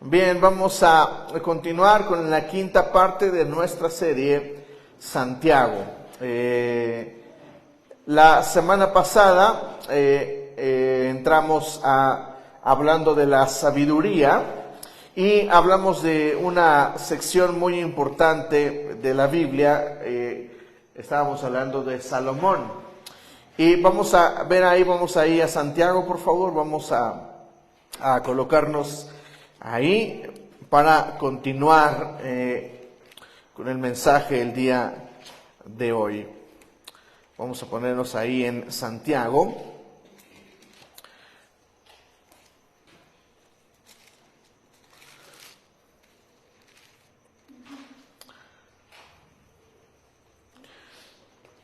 Bien, vamos a continuar con la quinta parte de nuestra serie Santiago. La semana pasada entramos hablando de la sabiduría y hablamos de una sección muy importante de la Biblia. Estábamos hablando de Salomón. Y vamos a ver ahí, vamos a ir a Santiago, por favor, vamos a colocarnos ahí para continuar con el mensaje el día de hoy. Vamos a ponernos ahí en Santiago.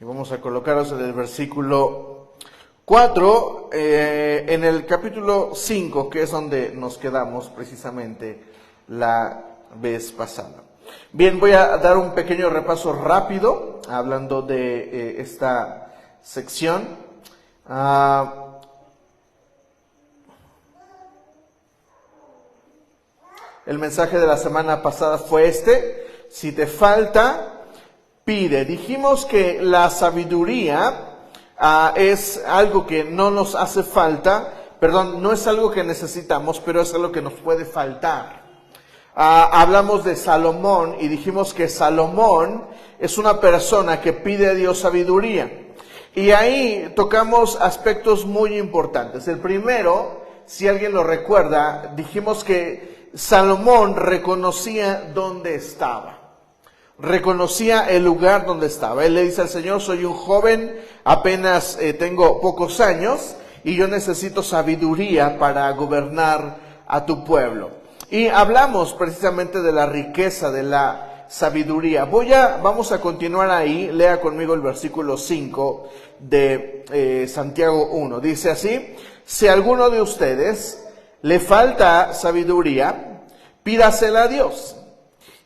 Y vamos a colocarnos en el versículo 4, en el capítulo 5, que es donde nos quedamos precisamente la vez pasada. Bien, voy a dar un pequeño repaso rápido, hablando de esta sección. El mensaje de la semana pasada fue este: si te falta, pide. Dijimos que la sabiduría es algo que no nos hace falta, no es algo que necesitamos, pero es algo que nos puede faltar. Hablamos de Salomón y dijimos que Salomón es una persona que pide a Dios sabiduría. Y ahí tocamos aspectos muy importantes. El primero, si alguien lo recuerda, dijimos que Salomón reconocía dónde estaba. Reconocía el lugar donde estaba. Él le dice al Señor: soy un joven, apenas tengo pocos años y yo necesito sabiduría para gobernar a tu pueblo. Y hablamos precisamente de la riqueza de la sabiduría. Vamos a continuar ahí. Lea conmigo el versículo 5 de Santiago 1. Dice así: si a alguno de ustedes le falta sabiduría, pídasela a Dios,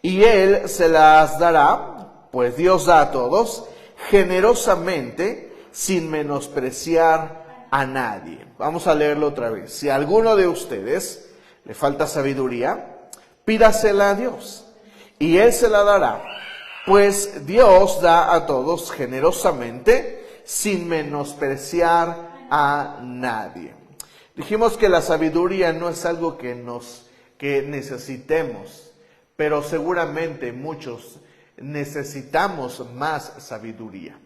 y Él se las dará, pues Dios da a todos generosamente, sin menospreciar a nadie. Vamos a leerlo otra vez. Si a alguno de ustedes le falta sabiduría, pídasela a Dios, y Él se la dará, pues Dios da a todos generosamente, sin menospreciar a nadie. Dijimos que la sabiduría no es algo que necesitemos, pero seguramente muchos necesitamos más sabiduría.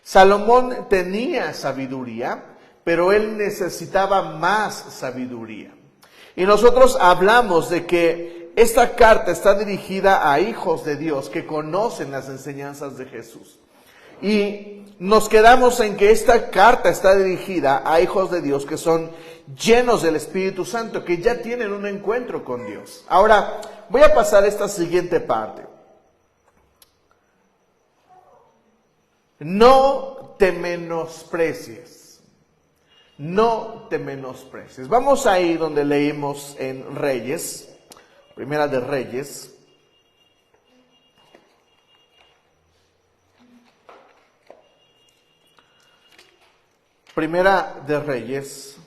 Salomón tenía sabiduría, pero él necesitaba más sabiduría. Y nosotros hablamos de que esta carta está dirigida a hijos de Dios que conocen las enseñanzas de Jesús. Y nos quedamos en que esta carta está dirigida a hijos de Dios que son llenos del Espíritu Santo, que ya tienen un encuentro con Dios. Ahora, voy a pasar esta siguiente parte. No te menosprecies. No te menosprecies. Vamos ahí donde leímos en Reyes, Primera de Reyes. Primera de Reyes,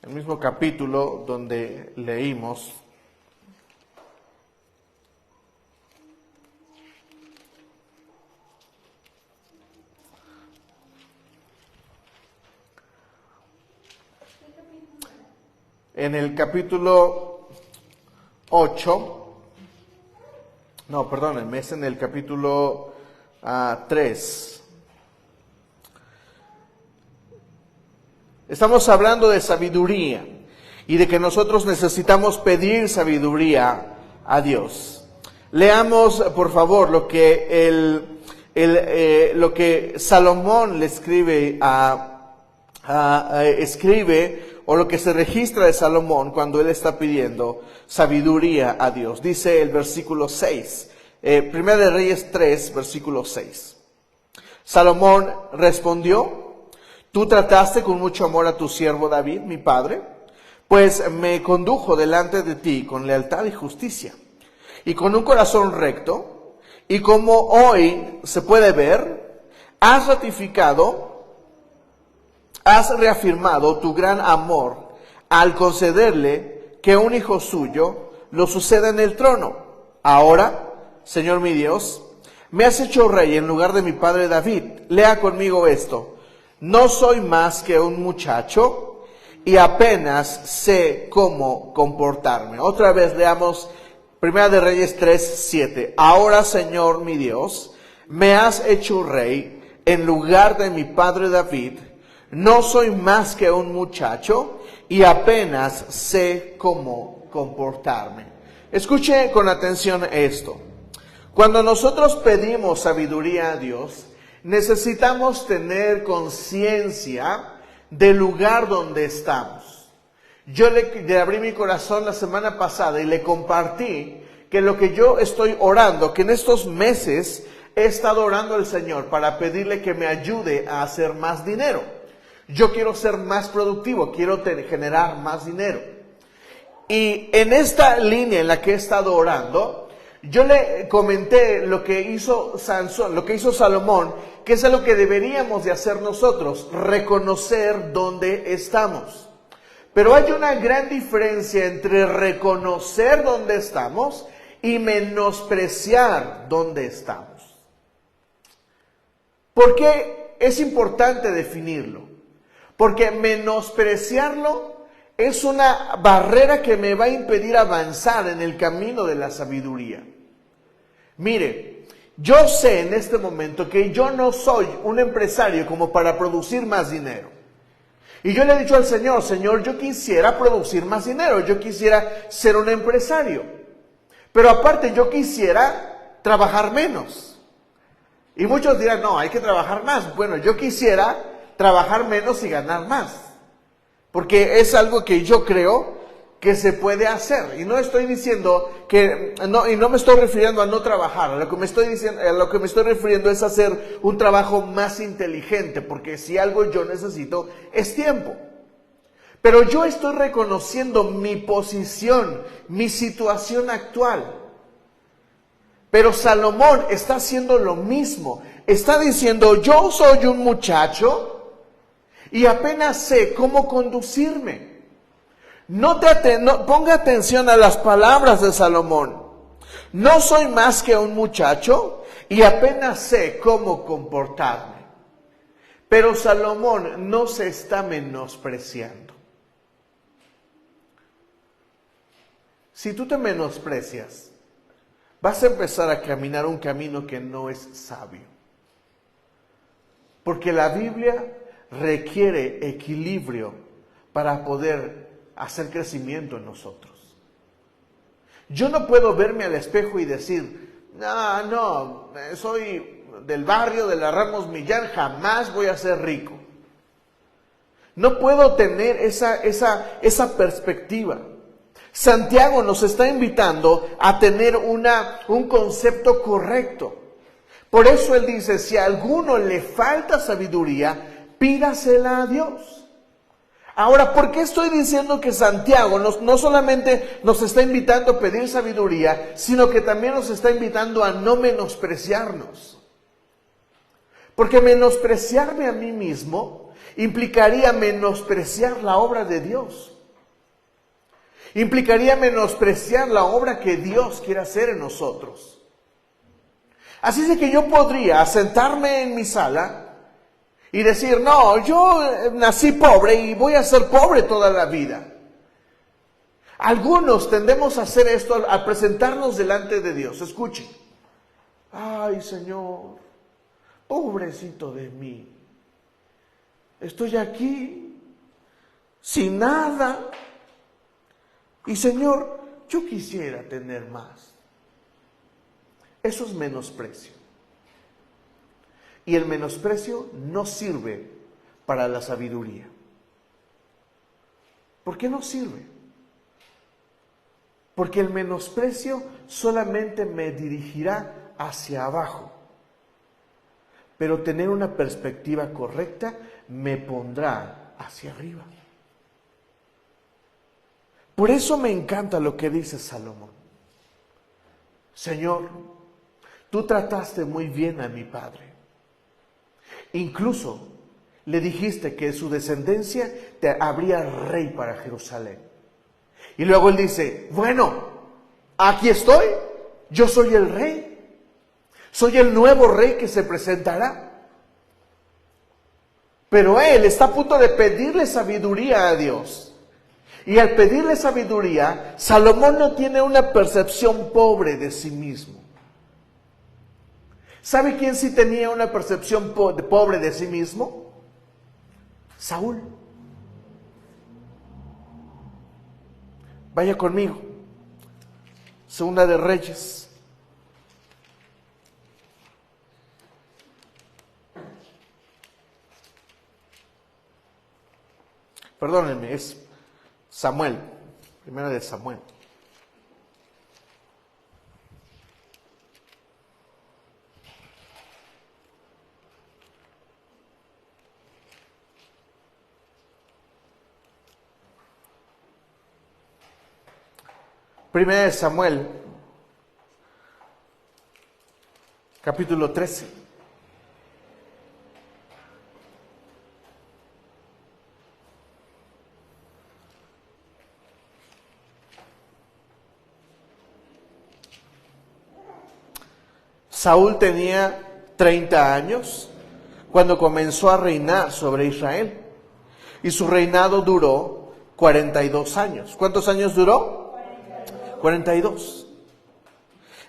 el mismo capítulo donde leímos. En el capítulo 8, no, perdónenme, es en el capítulo 3. Estamos hablando de sabiduría y de que nosotros necesitamos pedir sabiduría a Dios. Leamos, por favor, lo que Salomón le escribe o lo que se registra de Salomón cuando él está pidiendo sabiduría a Dios. Dice el versículo 6, Primera de Reyes 3, versículo 6. Salomón respondió: tú trataste con mucho amor a tu siervo David, mi padre, pues me condujo delante de ti con lealtad y justicia, y con un corazón recto, y como hoy se puede ver, has reafirmado tu gran amor al concederle que un hijo suyo lo suceda en el trono. Ahora, Señor mi Dios, me has hecho rey en lugar de mi padre David. Lea conmigo esto. No soy más que un muchacho y apenas sé cómo comportarme. Otra vez leamos Primera de Reyes 3:7. Ahora, Señor mi Dios, me has hecho rey en lugar de mi padre David. No soy más que un muchacho y apenas sé cómo comportarme. Escuche con atención esto. Cuando nosotros pedimos sabiduría a Dios, necesitamos tener conciencia del lugar donde estamos. Yo le abrí mi corazón la semana pasada y le compartí que lo que yo estoy orando, que en estos meses he estado orando al Señor para pedirle que me ayude a hacer más dinero. Yo quiero ser más productivo, quiero generar más dinero. Y en esta línea en la que he estado orando, yo le comenté lo que hizo Sansón, lo que hizo Salomón, que es algo que deberíamos de hacer nosotros, reconocer dónde estamos. Pero hay una gran diferencia entre reconocer dónde estamos y menospreciar dónde estamos. ¿Por qué es importante definirlo? Porque menospreciarlo es una barrera que me va a impedir avanzar en el camino de la sabiduría. Mire, yo sé en este momento que yo no soy un empresario como para producir más dinero. Y yo le he dicho al Señor, Señor, yo quisiera producir más dinero, yo quisiera ser un empresario. Pero aparte yo quisiera trabajar menos. Y muchos dirán, no, hay que trabajar más. Bueno, yo quisiera trabajar menos y ganar más. Porque es algo que yo creo que se puede hacer. Y no estoy diciendo que, no me estoy refiriendo a no trabajar. A lo que me estoy refiriendo es hacer un trabajo más inteligente. Porque si algo yo necesito es tiempo. Pero yo estoy reconociendo mi posición, mi situación actual. Pero Salomón está haciendo lo mismo. Está diciendo, yo soy un muchacho y apenas sé cómo conducirme. Ponga atención a las palabras de Salomón. No soy más que un muchacho y apenas sé cómo comportarme. Pero Salomón no se está menospreciando. Si tú te menosprecias, vas a empezar a caminar un camino que no es sabio. Porque la Biblia requiere equilibrio para poder hacer crecimiento en nosotros. Yo no puedo verme al espejo y decir, no, soy del barrio de la Ramos Millán, jamás voy a ser rico. No puedo tener esa perspectiva. Santiago nos está invitando a tener un concepto correcto. Por eso él dice, si a alguno le falta sabiduría, pídasela a Dios. Ahora, ¿por qué estoy diciendo que Santiago no solamente nos está invitando a pedir sabiduría, sino que también nos está invitando a no menospreciarnos? Porque menospreciarme a mí mismo implicaría menospreciar la obra de Dios. Implicaría menospreciar la obra que Dios quiere hacer en nosotros. Así es que yo podría sentarme en mi sala y decir, no, yo nací pobre y voy a ser pobre toda la vida. Algunos tendemos a hacer esto al presentarnos delante de Dios. Escuchen. Ay, Señor, pobrecito de mí. Estoy aquí sin nada. Y Señor, yo quisiera tener más. Eso es menosprecio. Y el menosprecio no sirve para la sabiduría. ¿Por qué no sirve? Porque el menosprecio solamente me dirigirá hacia abajo. Pero tener una perspectiva correcta me pondrá hacia arriba. Por eso me encanta lo que dice Salomón. Señor, tú trataste muy bien a mi padre. Incluso le dijiste que su descendencia te habría rey para Jerusalén. Y luego él dice, bueno, aquí estoy, yo soy el rey, soy el nuevo rey que se presentará. Pero él está a punto de pedirle sabiduría a Dios. Y al pedirle sabiduría, Salomón no tiene una percepción pobre de sí mismo. ¿Sabe quién sí tenía una percepción pobre de sí mismo? Saúl. Vaya conmigo. Segunda de Reyes. Perdónenme, es Samuel. Primera de Samuel. Primera de Samuel, capítulo 13. Saúl tenía 30 años cuando comenzó a reinar sobre Israel. Y su reinado duró 42 años. ¿Cuántos años duró? 42.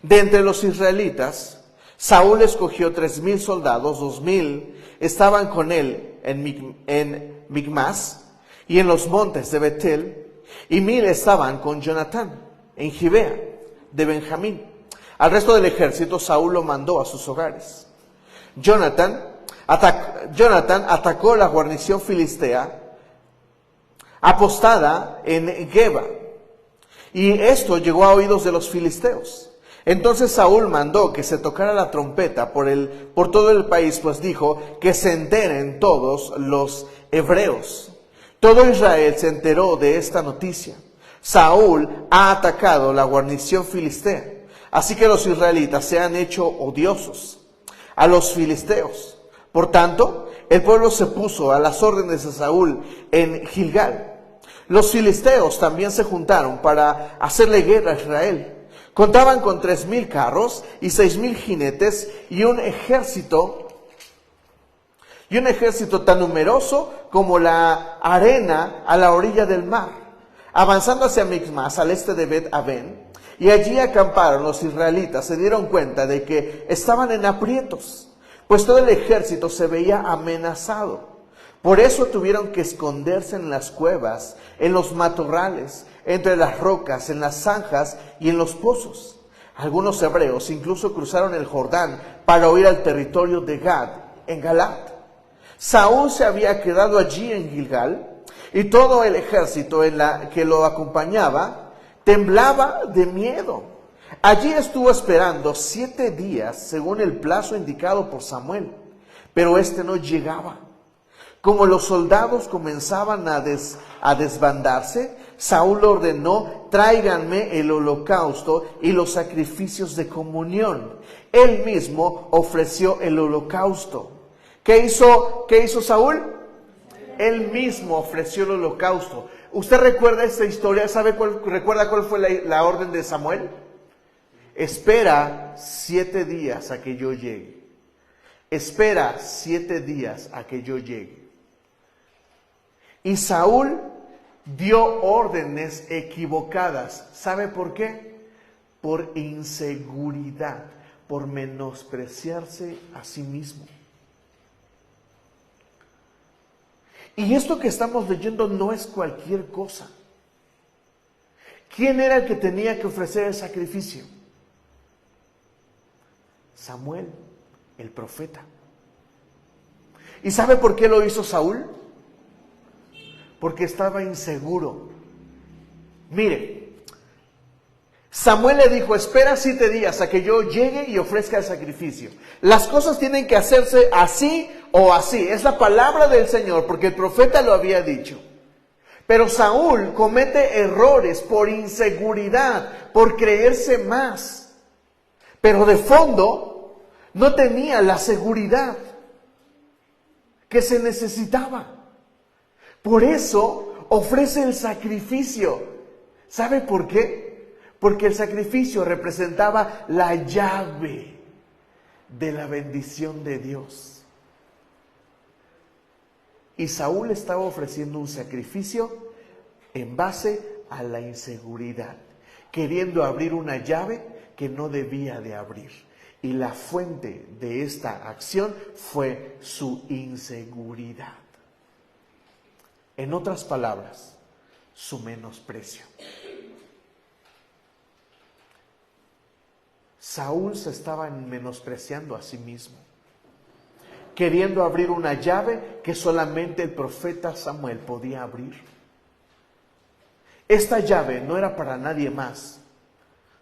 De entre los israelitas, Saúl escogió 3,000 soldados, 2,000 estaban con él en Micmas y en los montes de Betel, y 1,000 estaban con Jonatán en Gibea de Benjamín. Al resto del ejército Saúl lo mandó a sus hogares. Jonatán atacó la guarnición filistea apostada en Geba, y esto llegó a oídos de los filisteos. Entonces Saúl mandó que se tocara la trompeta por todo el país, pues dijo que se enteren todos los hebreos. Todo Israel se enteró de esta noticia. Saúl ha atacado la guarnición filistea, así que los israelitas se han hecho odiosos a los filisteos. Por tanto, el pueblo se puso a las órdenes de Saúl en Gilgal. Los filisteos también se juntaron para hacerle guerra a Israel. Contaban con 3,000 carros y 6,000 jinetes y un ejército tan numeroso como la arena a la orilla del mar, avanzando hacia Micmas al este de Bet-Aven. Y allí acamparon los israelitas. Se dieron cuenta de que estaban en aprietos, pues todo el ejército se veía amenazado. Por eso tuvieron que esconderse en las cuevas, en los matorrales, entre las rocas, en las zanjas y en los pozos. Algunos hebreos incluso cruzaron el Jordán para huir al territorio de Gad, en Galat. Saúl se había quedado allí en Gilgal, y todo el ejército que lo acompañaba temblaba de miedo. Allí estuvo esperando 7 días, según el plazo indicado por Samuel, pero este no llegaba. Como los soldados comenzaban a desbandarse, Saúl ordenó: tráiganme el holocausto y los sacrificios de comunión. Él mismo ofreció el holocausto. ¿Qué hizo Saúl? Él mismo ofreció el holocausto. ¿Usted recuerda esta historia? ¿Recuerda cuál fue la orden de Samuel? Espera 7 días a que yo llegue. Espera 7 días a que yo llegue. Y Saúl dio órdenes equivocadas. ¿Sabe por qué? Por inseguridad, por menospreciarse a sí mismo. Y esto que estamos leyendo no es cualquier cosa. ¿Quién era el que tenía que ofrecer el sacrificio? Samuel, el profeta. ¿Y sabe por qué lo hizo Saúl? Porque estaba inseguro. Mire, Samuel le dijo: espera 7 días a que yo llegue y ofrezca el sacrificio. Las cosas tienen que hacerse así o así. Es la palabra del Señor, porque el profeta lo había dicho. Pero Saúl comete errores por inseguridad, por creerse más. Pero de fondo no tenía la seguridad que se necesitaba. Por eso ofrece el sacrificio. ¿Sabe por qué? Porque el sacrificio representaba la llave de la bendición de Dios. Y Saúl estaba ofreciendo un sacrificio en base a la inseguridad, queriendo abrir una llave que no debía de abrir. Y la fuente de esta acción fue su inseguridad. En otras palabras, su menosprecio. Saúl se estaba menospreciando a sí mismo, queriendo abrir una llave que solamente el profeta Samuel podía abrir. Esta llave no era para nadie más,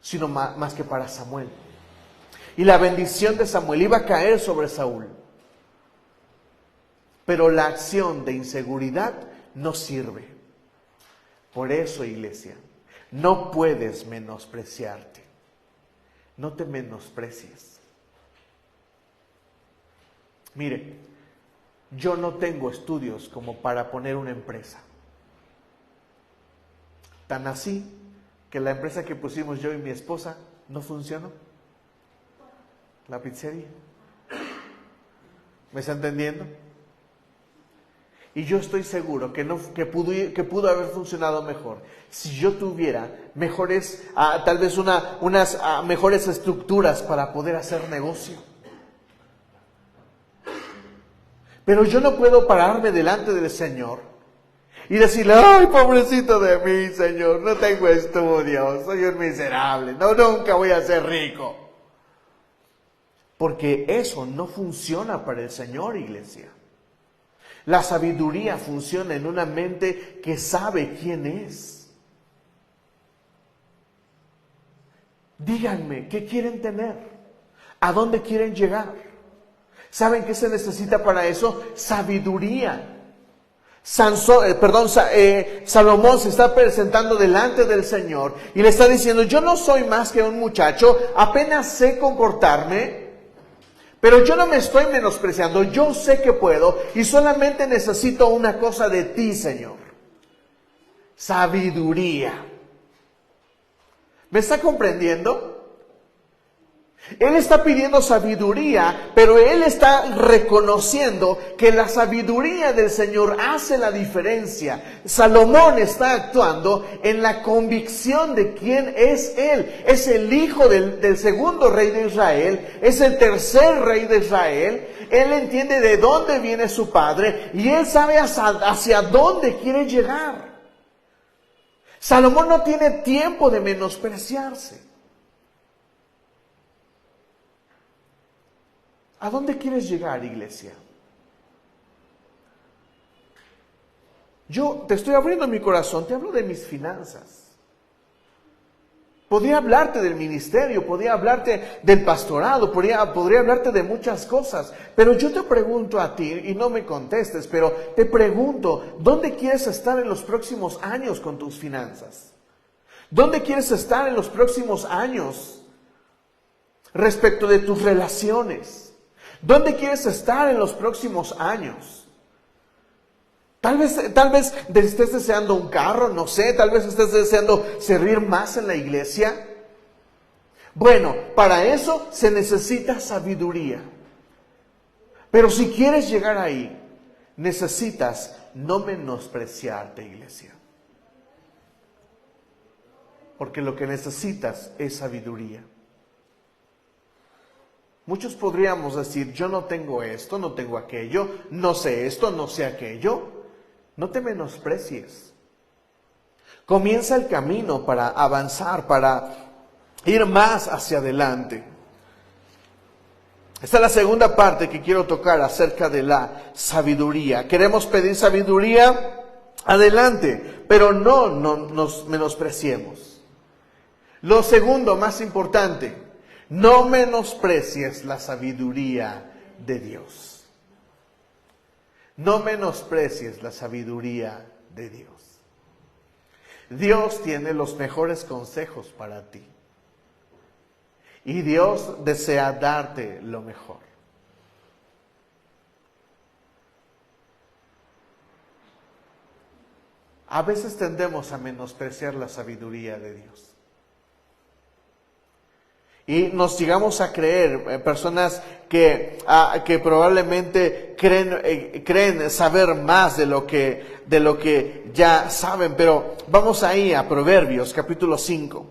sino más que para Samuel. Y la bendición de Samuel iba a caer sobre Saúl. Pero la acción de inseguridad no sirve. Por eso, iglesia, no puedes menospreciarte. No te menosprecies. Mire, yo no tengo estudios como para poner una empresa. Tan así que la empresa que pusimos yo y mi esposa no funcionó. La pizzería. ¿Me está entendiendo? Y yo estoy seguro que pudo haber funcionado mejor si yo tuviera mejores, tal vez unas mejores estructuras para poder hacer negocio. Pero yo no puedo pararme delante del Señor y decirle: ay, pobrecito de mí, Señor, no tengo estudios, soy un miserable, nunca voy a ser rico. Porque eso no funciona para el Señor, iglesia. La sabiduría funciona en una mente que sabe quién es. Díganme, ¿qué quieren tener? ¿A dónde quieren llegar? ¿Saben qué se necesita para eso? Sabiduría. Salomón se está presentando delante del Señor y le está diciendo: yo no soy más que un muchacho, apenas sé comportarme, pero yo no me estoy menospreciando, yo sé que puedo y solamente necesito una cosa de ti, Señor: sabiduría. ¿Me está comprendiendo? Él está pidiendo sabiduría, pero él está reconociendo que la sabiduría del Señor hace la diferencia. Salomón está actuando en la convicción de quién es él. Es el hijo del segundo rey de Israel, es el tercer rey de Israel. Él entiende de dónde viene su padre y él sabe hacia dónde quiere llegar. Salomón no tiene tiempo de menospreciarse. ¿A dónde quieres llegar, iglesia? Yo te estoy abriendo mi corazón, te hablo de mis finanzas. Podría hablarte del ministerio, podría hablarte del pastorado, podría hablarte de muchas cosas. Pero yo te pregunto a ti, y no me contestes, pero te pregunto: ¿dónde quieres estar en los próximos años con tus finanzas? ¿Dónde quieres estar en los próximos años respecto de tus relaciones? ¿Dónde quieres estar en los próximos años? Tal vez estés deseando un carro, no sé, tal vez estés deseando servir más en la iglesia. Bueno, para eso se necesita sabiduría. Pero si quieres llegar ahí, necesitas no menospreciarte, iglesia. Porque lo que necesitas es sabiduría. Muchos podríamos decir: yo no tengo esto, no tengo aquello, no sé esto, no sé aquello. No te menosprecies. Comienza el camino para avanzar, para ir más hacia adelante. Esta es la segunda parte que quiero tocar acerca de la sabiduría. Queremos pedir sabiduría, adelante, pero no nos menospreciemos. Lo segundo, más importante: no menosprecies la sabiduría de Dios. No menosprecies la sabiduría de Dios. Dios tiene los mejores consejos para ti. Y Dios desea darte lo mejor. A veces tendemos a menospreciar la sabiduría de Dios. Y nos llegamos a creer, personas que probablemente creen saber más de lo que ya saben. Pero vamos ahí a Proverbios, capítulo 5.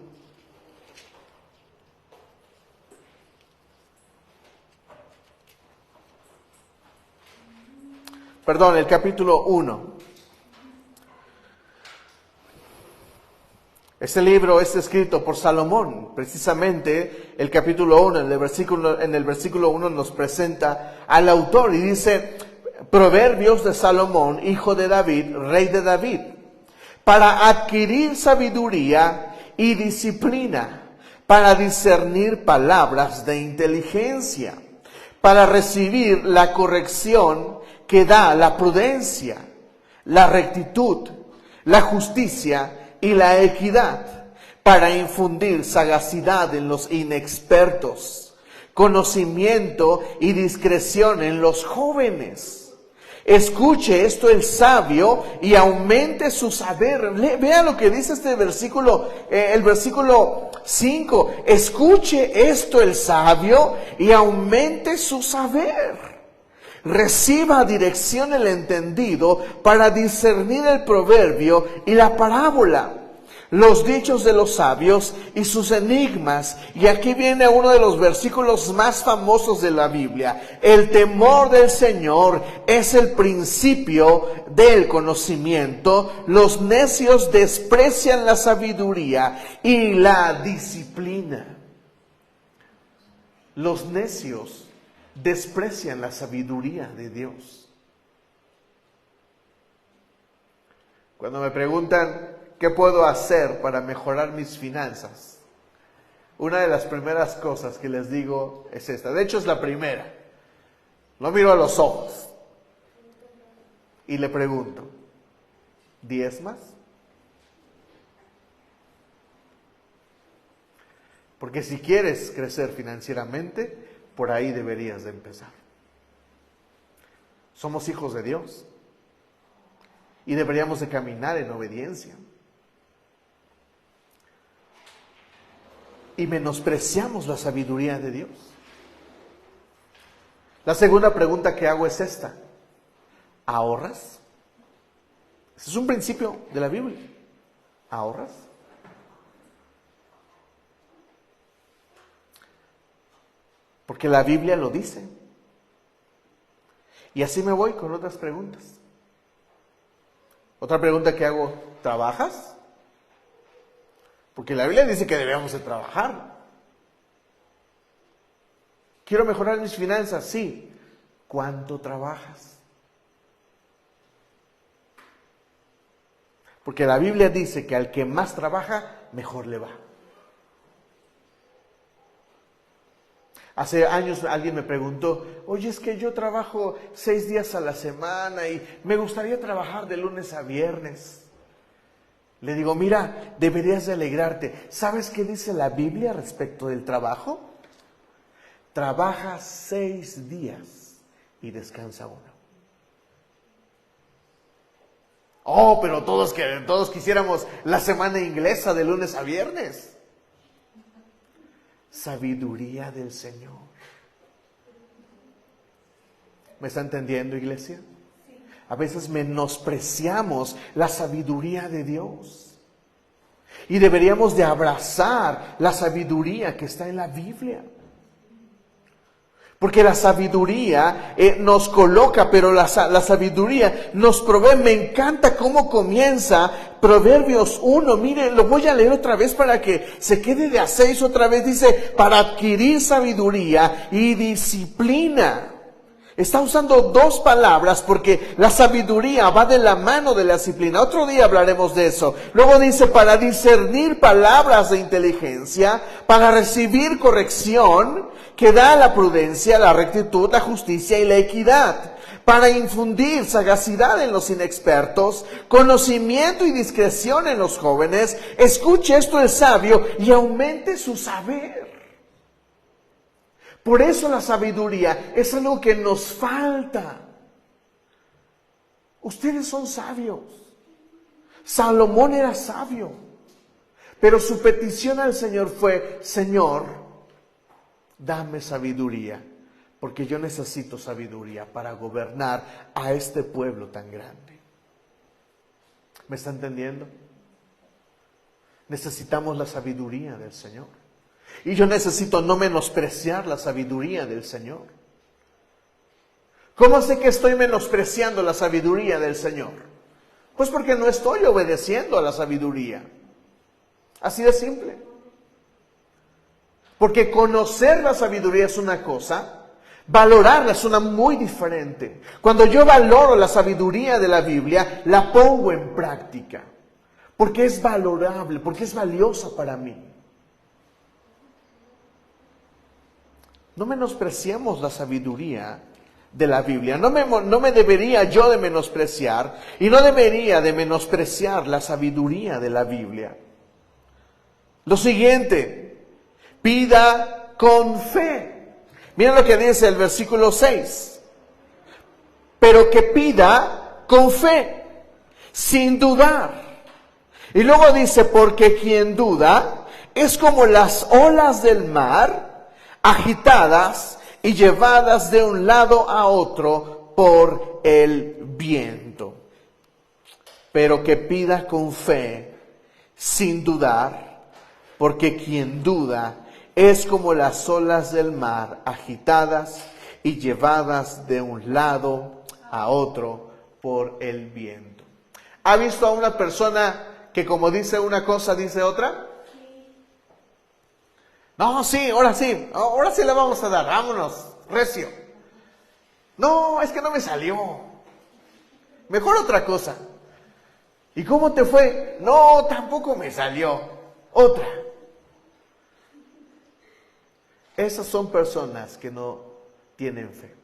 Perdón, el capítulo 1. Este libro es escrito por Salomón. Precisamente el capítulo 1, en el versículo 1 nos presenta al autor y dice: Proverbios de Salomón, hijo de David, rey de David, para adquirir sabiduría y disciplina, para discernir palabras de inteligencia, para recibir la corrección que da la prudencia, la rectitud, la justicia y la equidad, para infundir sagacidad en los inexpertos, conocimiento y discreción en los jóvenes. Escuche esto el sabio y aumente su saber. Vea lo que dice este versículo, el versículo 5. Escuche esto el sabio y aumente su saber. Reciba dirección el entendido para discernir el proverbio y la parábola, los dichos de los sabios y sus enigmas. Y aquí viene uno de los versículos más famosos de la Biblia. El temor del Señor es el principio del conocimiento. Los necios desprecian la sabiduría y la disciplina. Los necios desprecian la sabiduría de Dios. Cuando me preguntan ¿qué puedo hacer para mejorar mis finanzas?, una de las primeras cosas que les digo es esta. De hecho, es la primera. Lo miro a los ojos y le pregunto: ¿diezmas? Porque si quieres crecer financieramente, por ahí deberías de empezar. Somos hijos de Dios y deberíamos de caminar en obediencia. Y menospreciamos la sabiduría de Dios. La segunda pregunta que hago es esta: ¿ahorras? Ese es un principio de la Biblia. ¿Ahorras? Porque la Biblia lo dice. Y así me voy con otras preguntas. Otra pregunta que hago: ¿trabajas? Porque la Biblia dice que debemos de trabajar. ¿Quiero mejorar mis finanzas? Sí. ¿Cuánto trabajas? Porque la Biblia dice que al que más trabaja, mejor le va. Hace años alguien me preguntó: oye, es que yo trabajo 6 días a la semana y me gustaría trabajar de lunes a viernes. Le digo: mira, deberías de alegrarte. ¿Sabes qué dice la Biblia respecto del trabajo? Trabaja 6 días y descansa 1. Oh, pero todos quisiéramos la semana inglesa de lunes a viernes. Sabiduría del Señor. ¿Me está entendiendo, iglesia? A veces menospreciamos la sabiduría de Dios. Y deberíamos de abrazar la sabiduría que está en la Biblia. Porque la sabiduría nos coloca, pero la sabiduría nos provee. Me encanta cómo comienza Proverbios 1. Mire, lo voy a leer otra vez para que se quede de a 6 otra vez. Dice: para adquirir sabiduría y disciplina. Está usando 2 palabras porque la sabiduría va de la mano de la disciplina. Otro día hablaremos de eso. Luego dice: para discernir palabras de inteligencia, para recibir corrección que da la prudencia, la rectitud, la justicia y la equidad, para infundir sagacidad en los inexpertos, conocimiento y discreción en los jóvenes. Escuche esto el sabio y aumente su saber. Por eso la sabiduría es algo que nos falta. Ustedes son sabios. Salomón era sabio, pero su petición al Señor fue: Señor, dame sabiduría, porque yo necesito sabiduría para gobernar a este pueblo tan grande. ¿Me está entendiendo? Necesitamos la sabiduría del Señor. Y yo necesito no menospreciar la sabiduría del Señor. ¿Cómo sé que estoy menospreciando la sabiduría del Señor? Pues porque no estoy obedeciendo a la sabiduría. Así de simple. Porque conocer la sabiduría es una cosa, valorarla es una muy diferente. Cuando yo valoro la sabiduría de la Biblia, la pongo en práctica. Porque es valorable, porque es valiosa para mí. No menospreciemos la sabiduría de la Biblia. No me debería yo de menospreciar, y no debería de menospreciar la sabiduría de la Biblia. Lo siguiente, pida con fe. Miren lo que dice el versículo 6. Pero que pida con fe, sin dudar. Y luego dice: porque quien duda es como las olas del mar, agitadas y llevadas de un lado a otro por el viento. Pero que pida con fe, sin dudar, porque quien duda es como las olas del mar, agitadas y llevadas de un lado a otro por el viento. ¿Ha visto a una persona que como dice una cosa, dice otra? No, sí, ahora sí le vamos a dar, vámonos, recio. No, es que no me salió. Mejor otra cosa. ¿Y cómo te fue? No, tampoco me salió. Otra. Esas son personas que no tienen fe.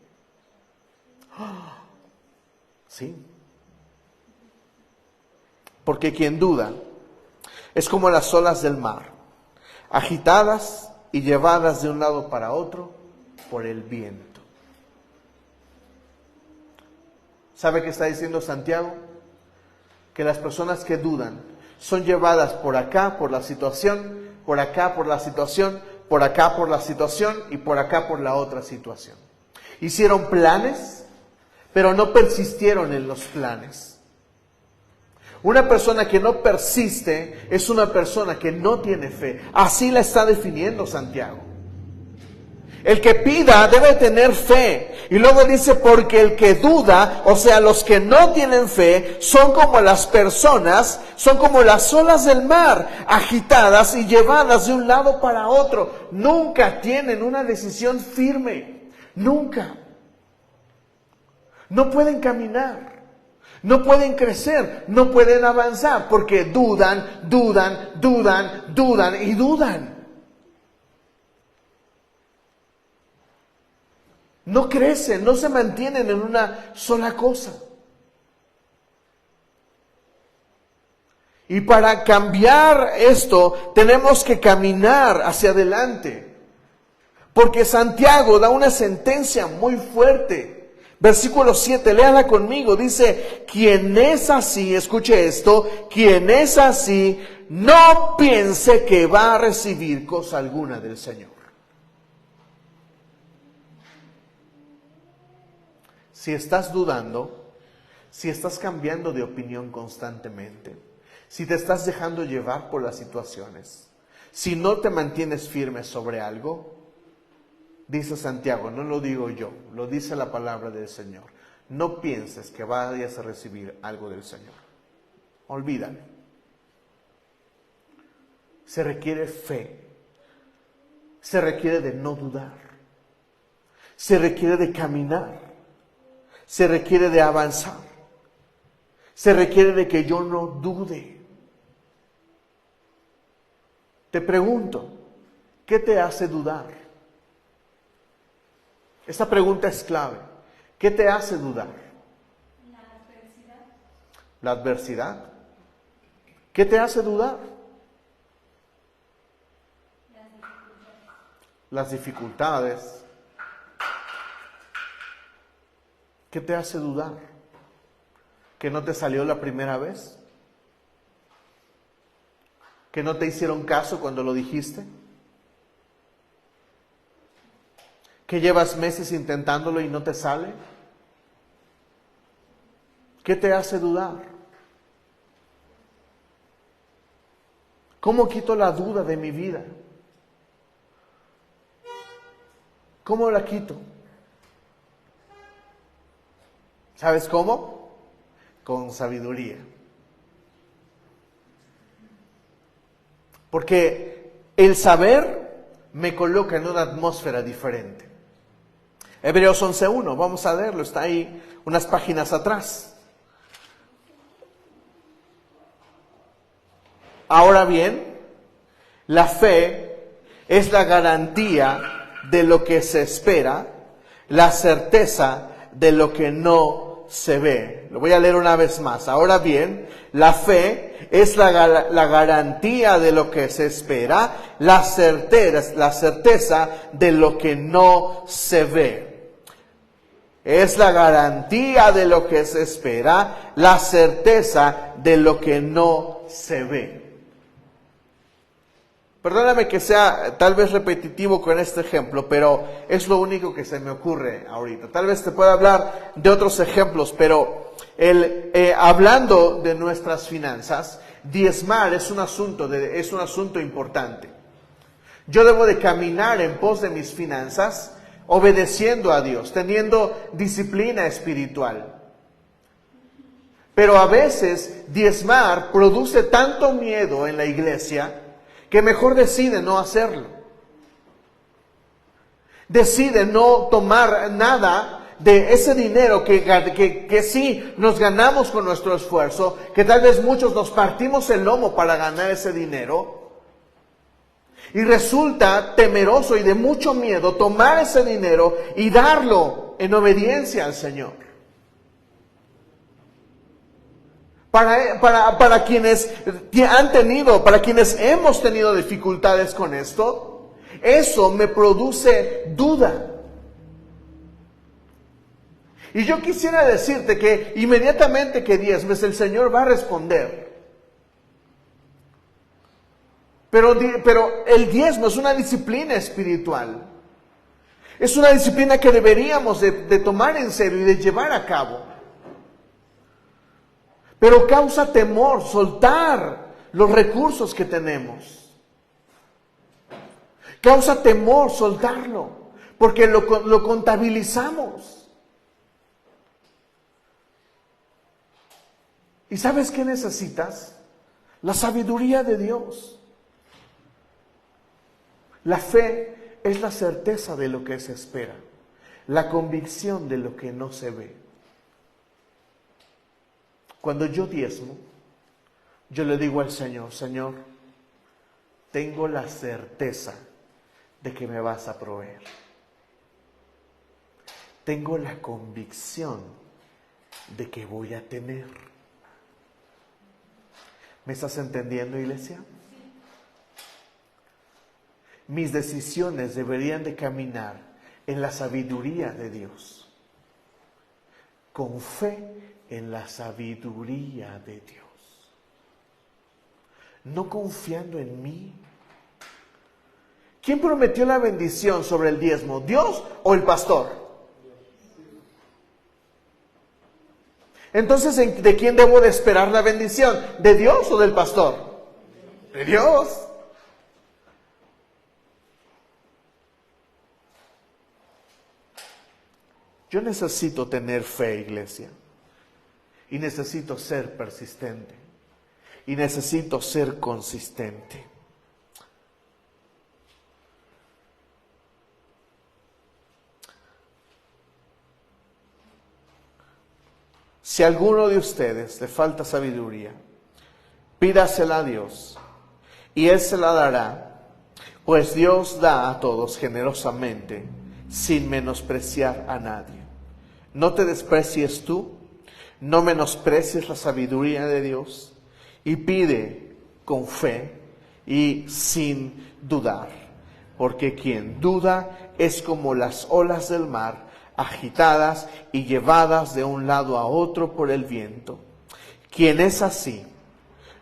Sí. Porque quien duda es como las olas del mar, agitadas y llevadas de un lado para otro por el viento. ¿Sabe qué está diciendo Santiago? Que las personas que dudan son llevadas por acá por la situación, por acá por la situación, por acá por la situación y por acá por la otra situación. Hicieron planes, pero no persistieron en los planes. Una persona que no persiste es una persona que no tiene fe. Así la está definiendo Santiago. El que pida debe tener fe. Y luego dice: porque el que duda, o sea, los que no tienen fe, son como las personas, son como las olas del mar, agitadas y llevadas de un lado para otro. Nunca tienen una decisión firme. Nunca. No pueden caminar. No pueden crecer, no pueden avanzar, porque dudan y dudan. No crecen, no se mantienen en una sola cosa. Y para cambiar esto, tenemos que caminar hacia adelante. Porque Santiago da una sentencia muy fuerte. Versículo 7, léala conmigo, dice: quien es así, escuche esto, quien es así, no piense que va a recibir cosa alguna del Señor. Si estás dudando, si estás cambiando de opinión constantemente, si te estás dejando llevar por las situaciones, si no te mantienes firme sobre algo, dice Santiago, no lo digo yo, lo dice la palabra del Señor: no pienses que vayas a recibir algo del Señor. Olvídalo. Se requiere fe. Se requiere de no dudar. Se requiere de caminar. Se requiere de avanzar. Se requiere de que yo no dude. Te pregunto, ¿qué te hace dudar? Esta pregunta es clave. ¿Qué te hace dudar? La adversidad. ¿La adversidad? ¿Qué te hace dudar? Las dificultades. ¿Qué te hace dudar? ¿Que no te salió la primera vez? ¿Que no te hicieron caso cuando lo dijiste? ¿Que llevas meses intentándolo y no te sale? ¿Qué te hace dudar? ¿Cómo quito la duda de mi vida? ¿Cómo la quito? ¿Sabes cómo? Con sabiduría. Porque el saber me coloca en una atmósfera diferente. Hebreos 11:1, vamos a leerlo, está ahí unas páginas atrás. Ahora bien, la fe es la garantía de lo que se espera, la certeza de lo que no se ve. Lo voy a leer una vez más. Ahora bien, la fe es la garantía de lo que se espera, la certeza de lo que no se ve. Es la garantía de lo que se espera, la certeza de lo que no se ve. Perdóname que sea tal vez repetitivo con este ejemplo, pero es lo único que se me ocurre ahorita. Tal vez te pueda hablar de otros ejemplos, pero hablando de nuestras finanzas, diezmar es un asunto importante. Yo debo de caminar en pos de mis finanzas, obedeciendo a Dios, teniendo disciplina espiritual. Pero a veces diezmar produce tanto miedo en la iglesia que mejor decide no hacerlo. Decide no tomar nada de ese dinero que sí nos ganamos con nuestro esfuerzo, que tal vez muchos nos partimos el lomo para ganar ese dinero. Y resulta temeroso y de mucho miedo tomar ese dinero y darlo en obediencia al Señor. Para quienes para quienes hemos tenido dificultades con esto, eso me produce duda. Y yo quisiera decirte que inmediatamente que diezmes, el Señor va a responder. Pero el diezmo es una disciplina espiritual. Es una disciplina que deberíamos de tomar en serio y de llevar a cabo. Pero causa temor soltar los recursos que tenemos. Causa temor soltarlo, porque lo contabilizamos. ¿Y sabes qué necesitas? La sabiduría de Dios. La fe es la certeza de lo que se espera, la convicción de lo que no se ve. Cuando yo diezmo, yo le digo al Señor, Señor, tengo la certeza de que me vas a proveer. Tengo la convicción de que voy a tener. ¿Me estás entendiendo, iglesia? Mis decisiones deberían de caminar en la sabiduría de Dios, con fe en la sabiduría de Dios, no confiando en mí. ¿Quién prometió la bendición sobre el diezmo? ¿Dios o el pastor? Entonces, ¿de quién debo de esperar la bendición? ¿De Dios o del pastor? De Dios. Yo necesito tener fe, iglesia. Y necesito ser persistente. Y necesito ser consistente. Si a alguno de ustedes le falta sabiduría, pídasela a Dios y Él se la dará, pues Dios da a todos generosamente, sin menospreciar a nadie. No te desprecies tú, no menosprecies la sabiduría de Dios y pide con fe y sin dudar, porque quien duda es como las olas del mar, agitadas y llevadas de un lado a otro por el viento. Quien es así,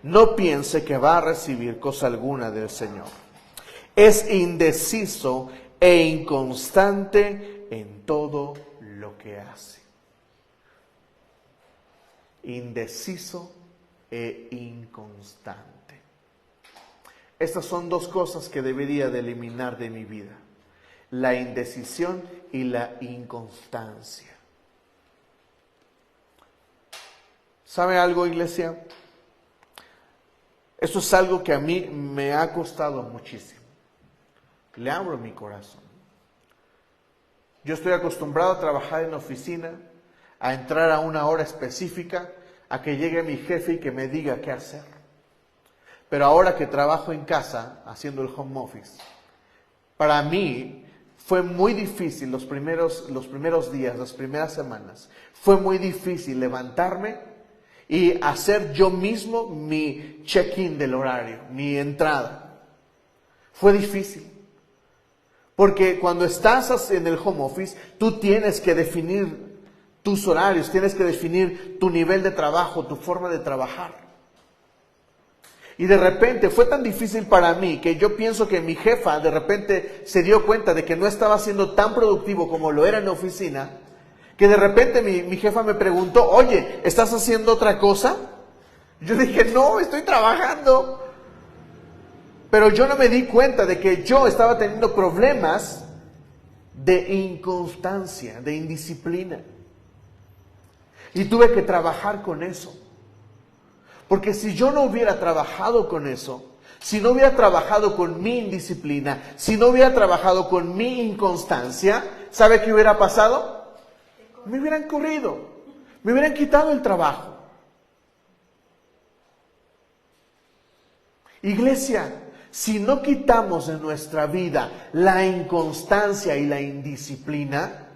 no piense que va a recibir cosa alguna del Señor. Es indeciso e inconstante en todo lo que hace. Indeciso e inconstante. Estas son dos cosas que debería de eliminar de mi vida: la indecisión y la inconstancia. ¿Sabe algo, iglesia? Esto es algo que a mí me ha costado muchísimo. Le abro mi corazón. Yo estoy acostumbrado a trabajar en la oficina, a entrar a una hora específica, a que llegue mi jefe y que me diga qué hacer. Pero ahora que trabajo en casa, haciendo el home office, para mí fue muy difícil los primeros días, las primeras semanas. Fue muy difícil levantarme y hacer yo mismo mi check-in del horario, mi entrada. Fue difícil. Porque cuando estás en el home office, tú tienes que definir tus horarios, tienes que definir tu nivel de trabajo, tu forma de trabajar. Y de repente fue tan difícil para mí que yo pienso que mi jefa de repente se dio cuenta de que no estaba siendo tan productivo como lo era en la oficina, que de repente mi jefa me preguntó: oye, ¿estás haciendo otra cosa? Yo dije: no, estoy trabajando. Pero yo no me di cuenta de que yo estaba teniendo problemas de inconstancia, de indisciplina. Y tuve que trabajar con eso. Porque si yo no hubiera trabajado con eso, si no hubiera trabajado con mi indisciplina, si no hubiera trabajado con mi inconstancia, ¿sabe qué hubiera pasado? Me hubieran corrido, me hubieran quitado el trabajo. Iglesia, si no quitamos de nuestra vida la inconstancia y la indisciplina,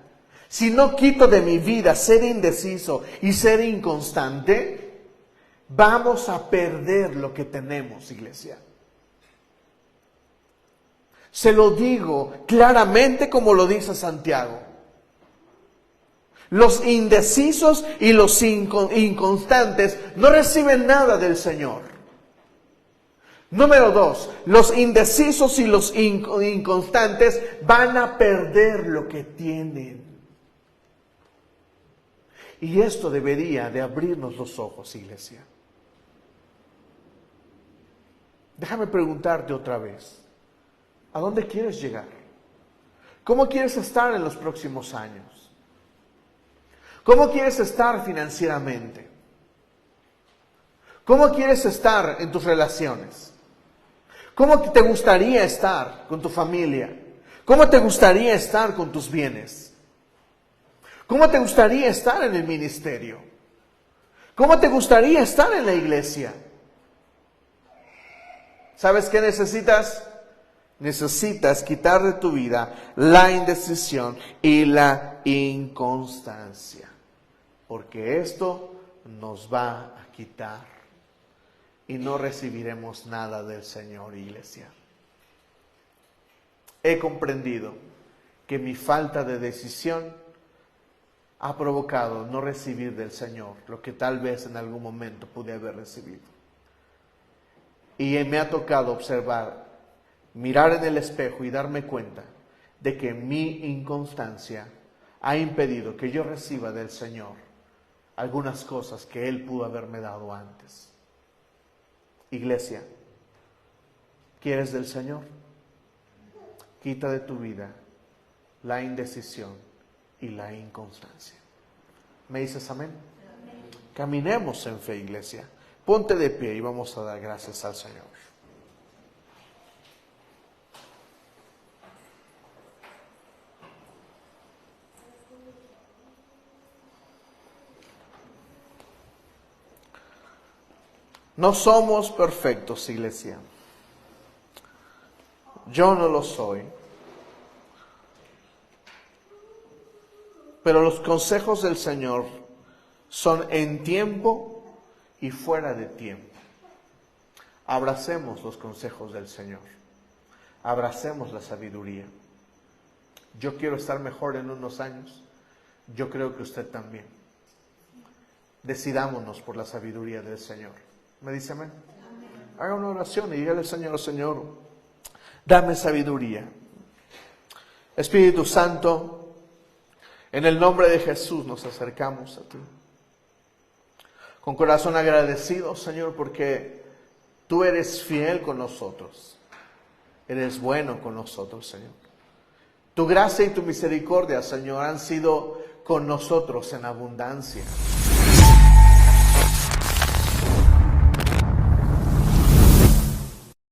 si no quito de mi vida ser indeciso y ser inconstante, vamos a perder lo que tenemos, iglesia. Se lo digo claramente como lo dice Santiago. Los indecisos y los inconstantes no reciben nada del Señor. Número 2, los indecisos y los inconstantes van a perder lo que tienen. Y esto debería de abrirnos los ojos, iglesia. Déjame preguntarte otra vez, ¿a dónde quieres llegar? ¿Cómo quieres estar en los próximos años? ¿Cómo quieres estar financieramente? ¿Cómo quieres estar en tus relaciones? ¿Cómo te gustaría estar con tu familia? ¿Cómo te gustaría estar con tus bienes? ¿Cómo te gustaría estar en el ministerio? ¿Cómo te gustaría estar en la iglesia? ¿Sabes qué necesitas? Necesitas quitar de tu vida la indecisión y la inconstancia. Porque esto nos va a quitar. Y no recibiremos nada del Señor, iglesia. He comprendido que mi falta de decisión ha provocado no recibir del Señor lo que tal vez en algún momento pude haber recibido. Y me ha tocado observar, mirar en el espejo y darme cuenta de que mi inconstancia ha impedido que yo reciba del Señor algunas cosas que Él pudo haberme dado antes. Iglesia, ¿quieres del Señor? Quita de tu vida la indecisión y la inconstancia. ¿Me dices amén? Amén. Caminemos en fe, iglesia. Ponte de pie y vamos a dar gracias al Señor. No somos perfectos, iglesia. Yo no lo soy. Pero los consejos del Señor son en tiempo y fuera de tiempo. Abracemos los consejos del Señor. Abracemos la sabiduría. Yo quiero estar mejor en unos años. Yo creo que usted también. Decidámonos por la sabiduría del Señor. ¿Me dice amén? Haga una oración y dígale al Señor, Señor, dame sabiduría. Espíritu Santo, en el nombre de Jesús nos acercamos a ti. Con corazón agradecido, Señor, porque tú eres fiel con nosotros. Eres bueno con nosotros, Señor. Tu gracia y tu misericordia, Señor, han sido con nosotros en abundancia.